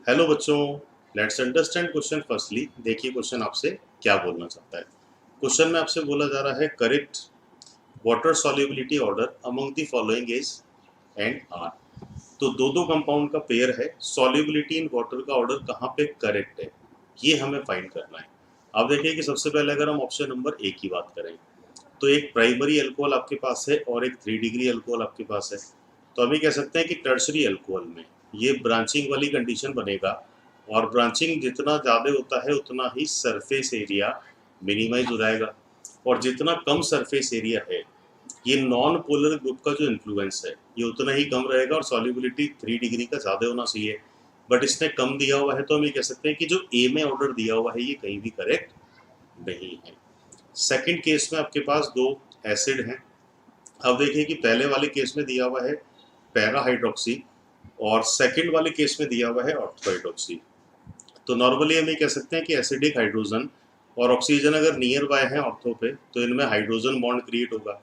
Hello बच्चों, let's understand question firstly. देखिए question आपसे क्या बोलना चाहता है। क्वेश्चन में आपसे बोला जा रहा है correct water solubility order among the following is and are. तो दो दो कंपाउंड का पेयर है, सॉल्युबिलिटी इन वाटर का ऑर्डर कहाँ पे करेक्ट है ये हमें फाइंड करना है। अब देखिए कि सबसे पहले अगर हम ऑप्शन नंबर ए की बात करें तो एक प्राइमरी अल्कोहल आपके पास है और एक 3 डिग्री अल्कोहल आपके पास है। तो अभी कह सकते हैं कि टर्शरी अल्कोहल में ये ब्रांचिंग वाली कंडीशन बनेगा और ब्रांचिंग जितना ज़्यादा होता है उतना ही सरफेस एरिया मिनिमाइज हो जाएगा और जितना कम सरफेस एरिया है ये नॉन पोलर ग्रुप का जो इन्फ्लुएंस है ये उतना ही कम रहेगा और सॉल्युबिलिटी 3 डिग्री का ज़्यादा होना चाहिए। बट इसने कम दिया हुआ है तो हम ये कह सकते हैं कि जो ए में ऑर्डर दिया हुआ है ये कहीं भी करेक्ट नहीं है। सेकंड केस में आपके पास दो एसिड हैं। अब देखिए कि पहले वाले केस में दिया हुआ है पैरा हाइड्रोक्सी और सेकंड वाले केस में दिया हुआ है ऑर्थो हाइड्रोक्सी। तो नॉर्मली हम ये कह सकते हैं कि एसिडिक हाइड्रोजन और ऑक्सीजन अगर नियर बाय है ऑर्थो पे तो इनमें हाइड्रोजन बॉन्ड क्रिएट होगा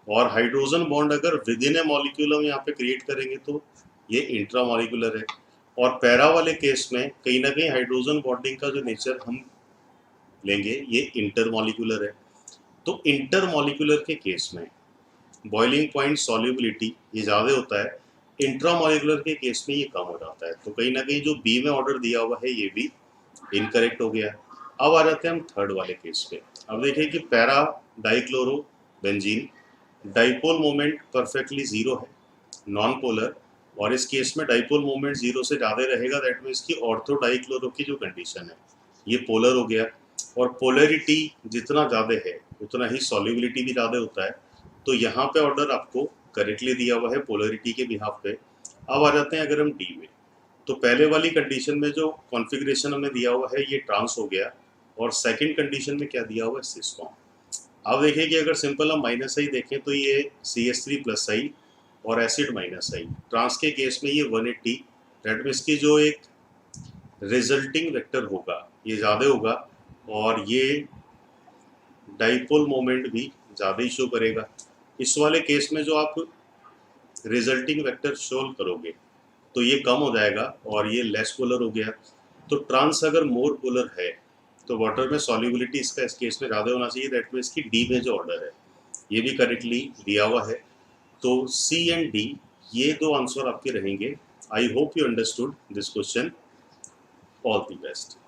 और हाइड्रोजन बॉन्ड अगर विद इन ए मॉलिक्यूल हम यहाँ पे क्रिएट करेंगे तो ये इंट्रा मॉलिक्यूलर है। और पैरा वाले केस में कहीं ना कहीं हाइड्रोजन बॉन्डिंग का जो नेचर हम लेंगे ये इंटर मॉलिक्यूलर है। तो इंटर मॉलिक्यूलर के केस में बॉइलिंग पॉइंट सॉल्युबिलिटी ये ज़्यादा होता है, इंट्रामोलिकुलर के केस में ये कम हो जाता है। तो कहीं ना कहीं जो बी में ऑर्डर दिया हुआ है ये भी इनकरेक्ट हो गया। अब आ जाते हैं हम थर्ड वाले केस पे। अब देखिए कि para dichloro benzene dipole moment perfectly zero है, नॉन पोलर, और इस केस में डाइपोल मोमेंट जीरो से ज़्यादा रहेगा। दैट मीन्स की ऑर्थो डाइक्लोरो की जो कंडीशन है ये पोलर हो गया और पोलरिटी जितना ज़्यादा है उतना ही सॉल्युबिलिटी भी ज़्यादा होता है। तो यहाँ पे ऑर्डर आपको करेक्टली दिया हुआ है पोलरिटी के बिहाफ पे। अब आ जाते हैं अगर हम डी में, तो पहले वाली कंडीशन में जो कॉन्फ़िगरेशन हमें दिया हुआ है ये ट्रांस हो गया और सेकंड कंडीशन में क्या दिया हुआ है सिस फॉर्म। अब देखिए कि अगर सिंपल हम माइनस आई देखें तो ये CH3 प्लस आई और एसिड माइनस आई। ट्रांस के केस में ये 180, दैट मीन्स की जो एक रिजल्टिंग वेक्टर होगा ये ज़्यादा होगा और ये डाइपोल मोमेंट भी ज़्यादा ही शो करेगा। इस वाले केस में जो आप रिजल्टिंग वेक्टर सोल्व करोगे तो ये कम हो जाएगा और ये लेस पोलर हो गया। तो ट्रांस अगर मोर पोलर है तो वाटर में सॉल्युबिलिटी इसका इस केस में ज़्यादा होना चाहिए। दैट मीन्स की डी में जो ऑर्डर है ये भी करेक्टली दिया हुआ है। तो सी एंड डी ये दो आंसर आपके रहेंगे। I hope you understood this question. All the best.